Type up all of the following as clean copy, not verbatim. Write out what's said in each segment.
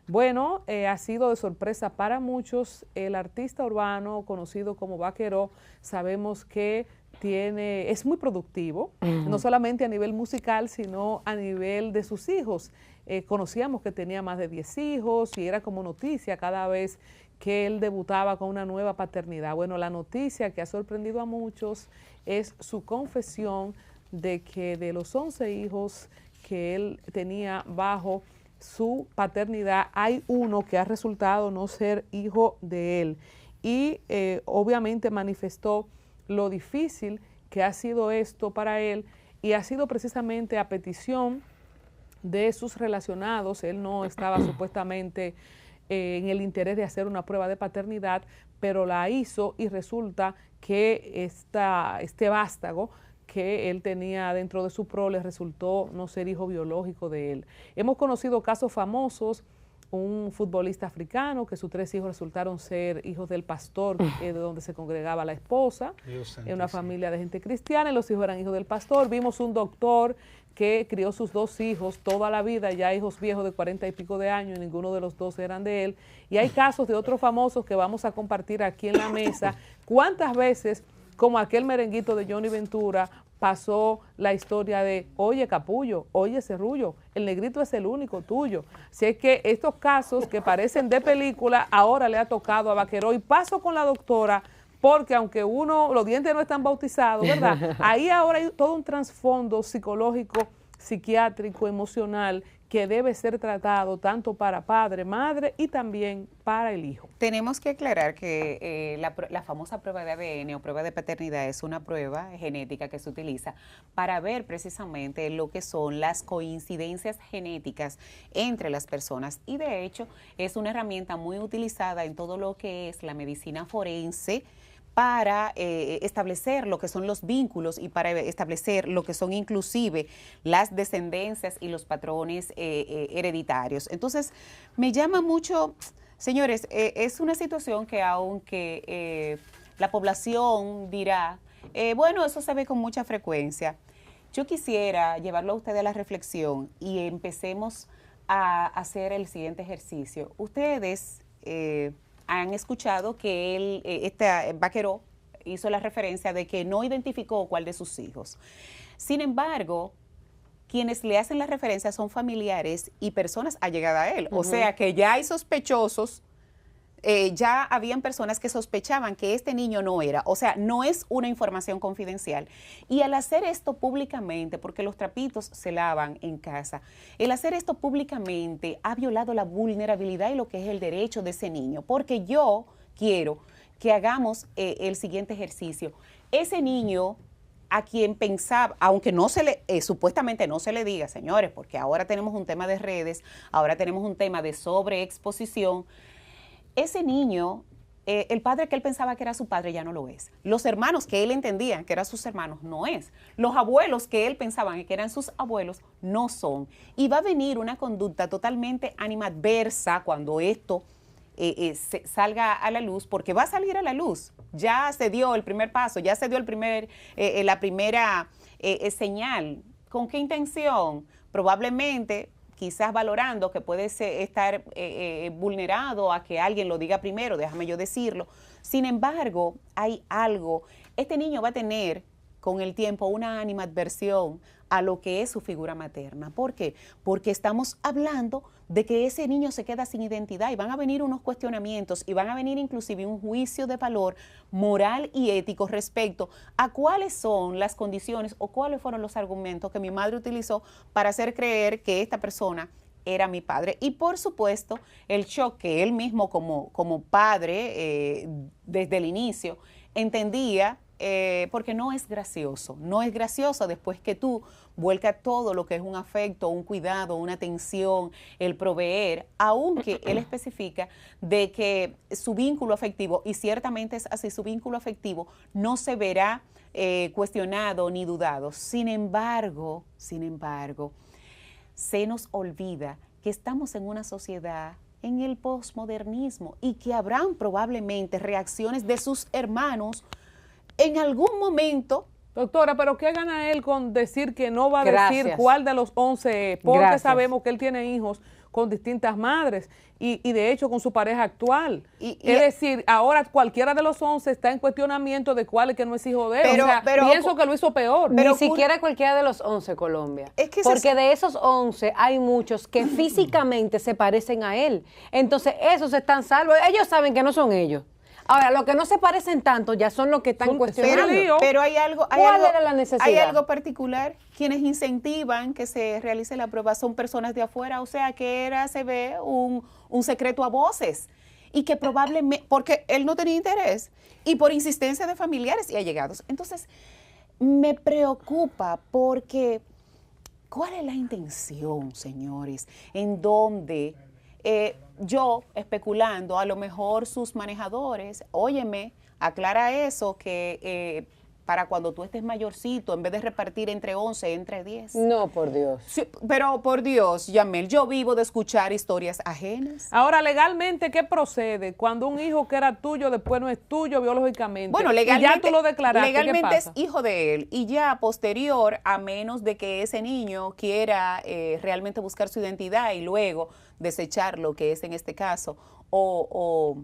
Bueno, ha sido de sorpresa para muchos. El artista urbano conocido como Vaqueró, sabemos que es muy productivo, no solamente a nivel musical, sino a nivel de sus hijos. Conocíamos que tenía más de 10 hijos y era como noticia cada vez que él debutaba con una nueva paternidad. Bueno, la noticia que ha sorprendido a muchos es su confesión de que de los 11 hijos que él tenía bajo su paternidad, hay uno que ha resultado no ser hijo de él. Y obviamente manifestó lo difícil que ha sido esto para él, y ha sido precisamente a petición de sus relacionados. Él no estaba supuestamente en el interés de hacer una prueba de paternidad, pero la hizo y resulta que este vástago que él tenía dentro de su prole resultó no ser hijo biológico de él. Hemos conocido casos famosos, un futbolista africano que sus 3 hijos resultaron ser hijos del pastor de donde se congregaba la esposa, en una familia de gente cristiana, y los hijos eran hijos del pastor. Vimos un doctor que crió sus 2 hijos toda la vida, ya hijos viejos de 40 y pico de años, y ninguno de los 2 eran de él. Y hay casos de otros famosos que vamos a compartir aquí en la mesa. ¿Cuántas veces, como aquel merenguito de Johnny Ventura, pasó la historia de, oye Capullo, oye Cerrullo, el negrito es el único tuyo? Si es que estos casos que parecen de película, ahora le ha tocado a Vaqueró. Y paso con la doctora, porque aunque los dientes no están bautizados, ¿verdad? Ahí ahora hay todo un trasfondo psicológico, psiquiátrico, emocional, que debe ser tratado tanto para padre, madre y también para el hijo. Tenemos que aclarar que la famosa prueba de ADN o prueba de paternidad es una prueba genética que se utiliza para ver precisamente lo que son las coincidencias genéticas entre las personas, y de hecho es una herramienta muy utilizada en todo lo que es la medicina forense, para establecer lo que son los vínculos y para establecer lo que son inclusive las descendencias y los patrones hereditarios. Entonces, me llama mucho, señores, es una situación que aunque la población dirá, bueno, eso se ve con mucha frecuencia, yo quisiera llevarlo a ustedes a la reflexión y empecemos a hacer el siguiente ejercicio. Ustedes han escuchado que Vaqueró hizo la referencia de que no identificó cuál de sus hijos. Sin embargo, quienes le hacen la referencia son familiares y personas allegadas a él. O sea que ya hay sospechosos, ya habían personas que sospechaban que este niño no era. O sea, no es una información confidencial. Y al hacer esto públicamente, porque los trapitos se lavan en casa, el hacer esto públicamente ha violado la vulnerabilidad y lo que es el derecho de ese niño. Porque yo quiero que hagamos el siguiente ejercicio. Ese niño a quien pensaba, aunque no se le, supuestamente no se le diga, señores, porque ahora tenemos un tema de redes, ahora tenemos un tema de sobreexposición. Ese niño, el padre que él pensaba que era su padre ya no lo es. Los hermanos que él entendía que eran sus hermanos no es. Los abuelos que él pensaba que eran sus abuelos no son. Y va a venir una conducta totalmente animadversa cuando esto salga a la luz, porque va a salir a la luz. Ya se dio el primer paso, ya se dio la primera señal. ¿Con qué intención? Probablemente, quizás valorando que puede estar vulnerado a que alguien lo diga primero, déjame yo decirlo. Sin embargo, hay algo. Este niño va a tener con el tiempo una animadversión a lo que es su figura materna. ¿Por qué? Porque estamos hablando de que ese niño se queda sin identidad y van a venir unos cuestionamientos y van a venir inclusive un juicio de valor moral y ético respecto a cuáles son las condiciones o cuáles fueron los argumentos que mi madre utilizó para hacer creer que esta persona era mi padre. Y por supuesto, el shock que él mismo como padre desde el inicio entendía, porque no es gracioso después que tú vuelcas todo lo que es un afecto, un cuidado, una atención, el proveer, aunque él especifica de que su vínculo afectivo, y ciertamente es así, su vínculo afectivo no se verá cuestionado ni dudado. Sin embargo, se nos olvida que estamos en una sociedad en el posmodernismo y que habrán probablemente reacciones de sus hermanos en algún momento. Doctora, pero ¿qué gana él con decir que no va a decir cuál de los 11 es? Porque sabemos que él tiene hijos con distintas madres y de hecho con su pareja actual. Es decir, ahora cualquiera de los 11 está en cuestionamiento de cuál es que no es hijo de él. Pienso que lo hizo peor. Pero ni siquiera cualquiera de los 11, Colombia. Porque de esos 11 hay muchos que físicamente se parecen a él. Entonces, esos están salvos. Ellos saben que no son ellos. Ahora, los que no se parecen tanto ya son los que están cuestionando. Pero hay algo, ¿cuál era la necesidad? Hay algo particular. Quienes incentivan que se realice la prueba son personas de afuera, o sea que se ve un secreto a voces. Y que probablemente, porque él no tenía interés, y por insistencia de familiares y allegados. Entonces, me preocupa porque, ¿cuál es la intención, señores? En donde yo, especulando, a lo mejor sus manejadores, óyeme, aclara eso, que para cuando tú estés mayorcito, en vez de repartir entre 11, entre 10. No, por Dios. Sí, pero por Dios, Yamel, yo vivo de escuchar historias ajenas. Ahora, legalmente, ¿qué procede? Cuando un hijo que era tuyo después no es tuyo biológicamente. Bueno, legalmente, y ya tú lo declaraste, legalmente ¿qué pasa? es hijo de él y ya posterior, a menos de que ese niño quiera realmente buscar su identidad y luego desechar lo que es en este caso o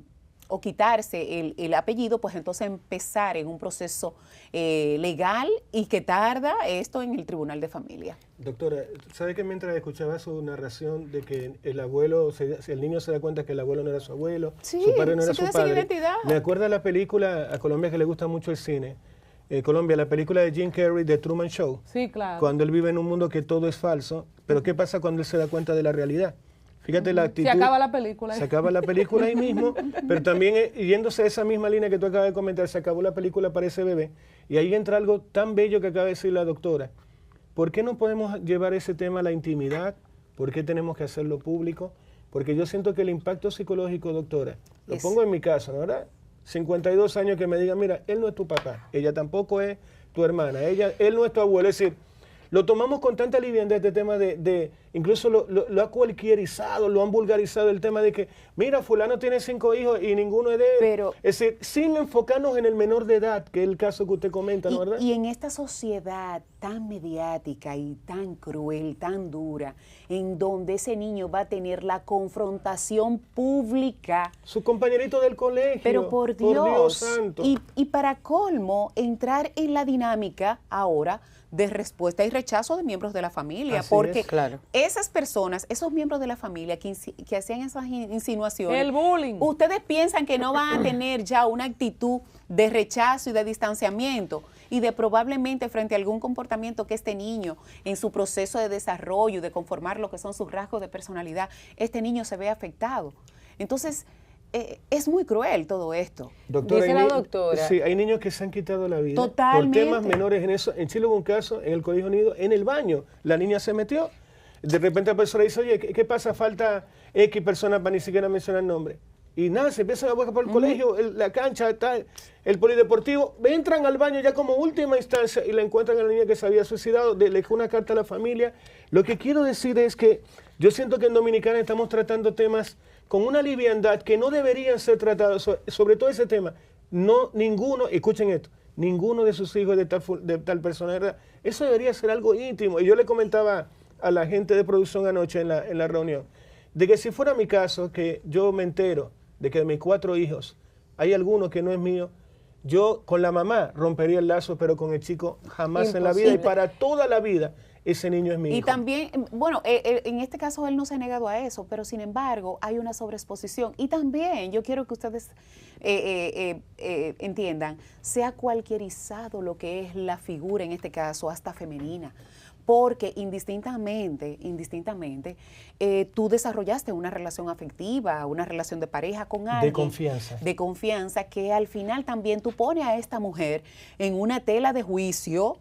quitarse el apellido, pues entonces empezar en un proceso legal y que tarda esto en el Tribunal de Familia. Doctora, ¿sabe que mientras escuchaba su narración de que el abuelo, el niño se da cuenta que el abuelo no era su abuelo, sí, su padre no era su padre? Identidad. Me acuerda la película, a Colombia que le gusta mucho el cine, Colombia, la película de Jim Carrey, The Truman Show. Sí, claro. Cuando él vive en un mundo que todo es falso, pero ¿qué pasa cuando él se da cuenta de la realidad? Fíjate la actitud. Se acaba la película. Se acaba la película ahí mismo, pero también yéndose a esa misma línea que tú acabas de comentar, se acabó la película para ese bebé. Y ahí entra algo tan bello que acaba de decir la doctora. ¿Por qué no podemos llevar ese tema a la intimidad? ¿Por qué tenemos que hacerlo público? Porque yo siento que el impacto psicológico, doctora, lo pongo en mi caso, ¿no? ¿Verdad? 52 años que me digan, mira, él no es tu papá, ella tampoco es tu hermana, él no es tu abuelo. Es decir, lo tomamos con tanta liviandad este tema incluso lo ha cualquierizado, lo han vulgarizado el tema de que, mira, fulano tiene 5 hijos y ninguno es de él. Pero, es decir, sin enfocarnos en el menor de edad, que es el caso que usted comenta, ¿no, verdad? Y en esta sociedad tan mediática y tan cruel, tan dura, en donde ese niño va a tener la confrontación pública. Su compañerito del colegio. Pero por Dios santo. Y para colmo, entrar en la dinámica ahora de respuesta y rechazo de miembros de la familia, Así porque es, claro. Esas personas, esos miembros de la familia que hacían esas insinuaciones, el bullying, ustedes piensan que no van a tener ya una actitud de rechazo y de distanciamiento y de probablemente frente a algún comportamiento que este niño en su proceso de desarrollo, de conformar lo que son sus rasgos de personalidad, este niño se ve afectado. Entonces, es muy cruel todo esto. Doctora, dice la doctora. Sí, hay niños que se han quitado la vida Totalmente. por temas menores. En Chile hubo un caso, en el Colegio Unido, en el baño. La niña se metió. De repente la profesora dice, oye, ¿qué pasa? Falta X personas para ni siquiera mencionar el nombre. Y nada, se empiezan a buscar por el colegio, la cancha, tal, el polideportivo. Entran al baño ya como última instancia y la encuentran a la niña que se había suicidado. Le dejó una carta a la familia. Lo que quiero decir es que yo siento que en Dominicana estamos tratando temas con una liviandad que no deberían ser tratados, sobre todo ese tema. No, ninguno, escuchen esto, ninguno de sus hijos de tal persona, ¿verdad? Eso debería ser algo íntimo. Y yo le comentaba a la gente de producción anoche en la reunión, de que si fuera mi caso, que yo me entero de que de mis 4 hijos hay alguno que no es mío, yo con la mamá rompería el lazo, pero con el chico jamás en la vida y para toda la vida. Ese niño es mi hijo. Y también, bueno, en este caso él no se ha negado a eso, pero sin embargo hay una sobreexposición. Y también yo quiero que ustedes entiendan, se ha cualquierizado lo que es la figura, en este caso, hasta femenina. Porque indistintamente, tú desarrollaste una relación afectiva, una relación de pareja con alguien. De confianza. De confianza, que al final también tú pones a esta mujer en una tela de juicio.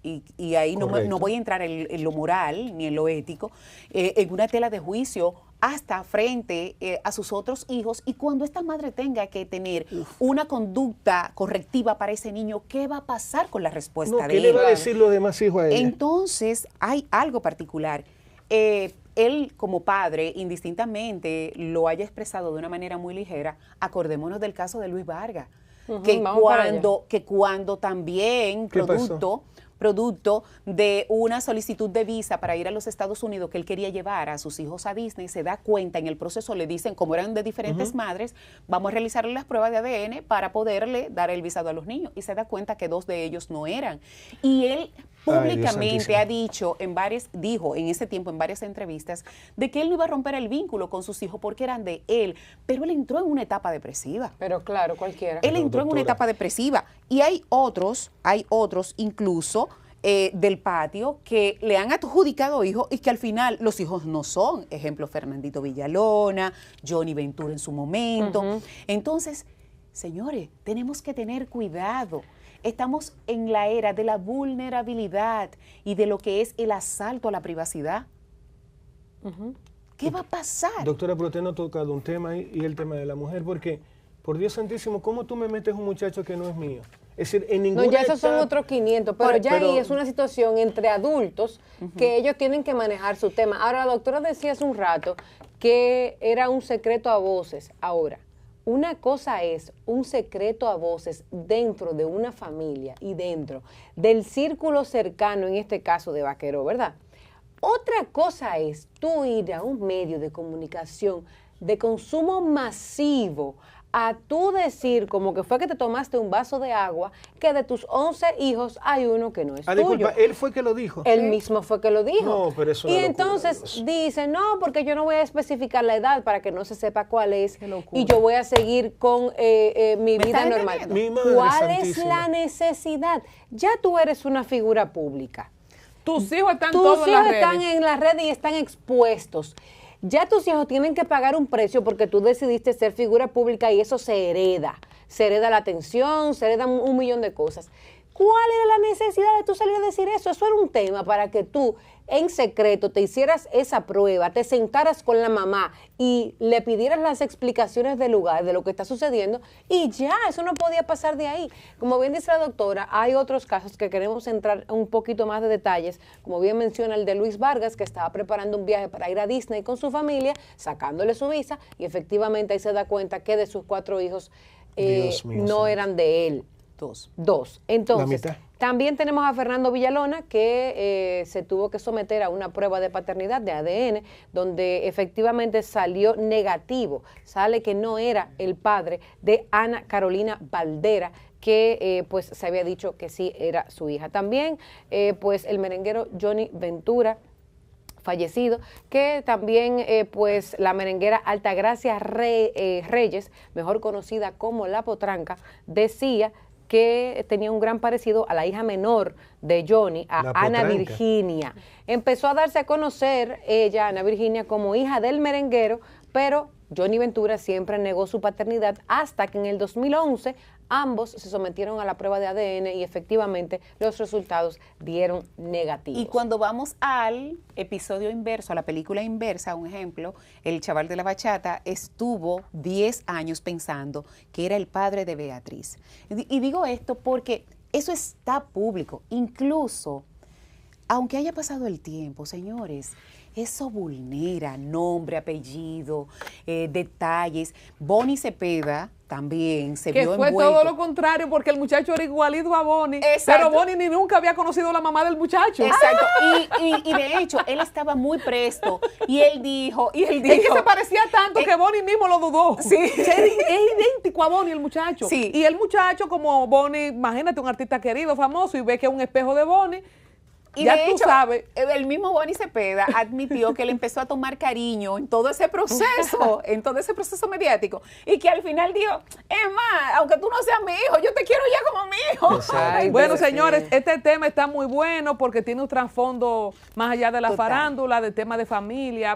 Y ahí no voy a entrar en lo moral ni en lo ético, en una tela de juicio hasta frente a sus otros hijos. Y cuando esta madre tenga que tener una conducta correctiva para ese niño, ¿qué va a pasar con la respuesta de él? ¿Qué le va a decir los demás hijos a ella? Entonces, hay algo particular. Él como padre, indistintamente, lo haya expresado de una manera muy ligera. Acordémonos del caso de Luis Vargas, que cuando también, producto de una solicitud de visa para ir a los Estados Unidos que él quería llevar a sus hijos a Disney. Se da cuenta en el proceso, le dicen, como eran de diferentes madres, vamos a realizarle las pruebas de ADN para poderle dar el visado a los niños. Y se da cuenta que 2 de ellos no eran. Y él públicamente dijo en ese tiempo en varias entrevistas de que él no iba a romper el vínculo con sus hijos porque eran de él, pero él entró en una etapa depresiva. Pero claro, cualquiera. Él entró en una etapa depresiva y hay otros incluso del patio que le han adjudicado hijos y que al final los hijos no son. Ejemplo, Fernandito Villalona, Johnny Ventura en su momento. Entonces, señores, tenemos que tener cuidado. Estamos en la era de la vulnerabilidad y de lo que es el asalto a la privacidad. ¿Qué va a pasar? Doctora, pero usted no ha tocado un tema ahí, y el tema de la mujer, porque, por Dios santísimo, ¿cómo tú me metes un muchacho que no es mío? Es decir, en ninguna No, ya esos son etapa, otros 500, pero ahí es una situación entre adultos que ellos tienen que manejar su tema. Ahora, la doctora decía hace un rato que era un secreto a voces. Ahora, una cosa es un secreto a voces dentro de una familia y dentro del círculo cercano, en este caso de Vaqueró, ¿verdad? Otra cosa es tú ir a un medio de comunicación de consumo masivo a tú decir, como que fue que te tomaste un vaso de agua, que de tus 11 hijos hay uno que no es tuyo. Disculpa, él fue que lo dijo. Él mismo fue que lo dijo. No, pero eso y es entonces dice, no, porque yo no voy a especificar la edad para que no se sepa cuál es y yo voy a seguir con mi vida normal. ¿Cuál es la necesidad? Ya tú eres una figura pública. Tus hijos están todos en las redes. Están en las redes y están expuestos. Ya tus hijos tienen que pagar un precio porque tú decidiste ser figura pública y eso se hereda. Se hereda la atención, se hereda un millón de cosas. ¿Cuál era la necesidad de tú salir a decir eso? Eso era un tema para que tú en secreto te hicieras esa prueba, te sentaras con la mamá y le pidieras las explicaciones del lugar, de lo que está sucediendo y ya, eso no podía pasar de ahí. Como bien dice la doctora, hay otros casos que queremos entrar un poquito más de detalles, como bien menciona el de Luis Vargas, que estaba preparando un viaje para ir a Disney con su familia, sacándole su visa y efectivamente ahí se da cuenta que de sus 4 hijos no eran de él. Dos. Entonces, también tenemos a Fernando Villalona, que se tuvo que someter a una prueba de paternidad de ADN, donde efectivamente salió negativo. Sale que no era el padre de Ana Carolina Valdera, que pues se había dicho que sí era su hija. También pues el merenguero Johnny Ventura, fallecido, que también pues la merenguera Altagracia Reyes, mejor conocida como La Potranca, decía que tenía un gran parecido a la hija menor de Johnny, a Ana Virginia. Empezó a darse a conocer ella, Ana Virginia, como hija del merenguero, pero Johnny Ventura siempre negó su paternidad hasta que en el 2011 ambos se sometieron a la prueba de ADN y efectivamente los resultados dieron negativos. Y cuando vamos al episodio inverso, a la película inversa, un ejemplo, el chaval de la bachata estuvo 10 años pensando que era el padre de Beatriz. Y digo esto porque eso está público, incluso aunque haya pasado el tiempo, señores, eso vulnera nombre, apellido, detalles. Bonnie Cepeda también se vio envuelto. Que fue todo lo contrario, porque el muchacho era igualito a Bonnie, pero Bonnie ni nunca había conocido a la mamá del muchacho. Exacto, y de hecho, él estaba muy presto, y él dijo... Es que se parecía tanto que Bonnie mismo lo dudó. Sí. Es idéntico a Bonnie el muchacho. Sí. Y el muchacho, como Bonnie, imagínate, un artista querido, famoso, y ve que es un espejo de Bonnie. Y ya de hecho, el mismo Bonnie Cepeda admitió que él empezó a tomar cariño en todo ese proceso, mediático, y que al final dijo, es más, aunque tú no seas mi hijo, yo te quiero ya como mi hijo. Ay, bueno, señores, este tema está muy bueno porque tiene un trasfondo más allá de la farándula, del tema de familia.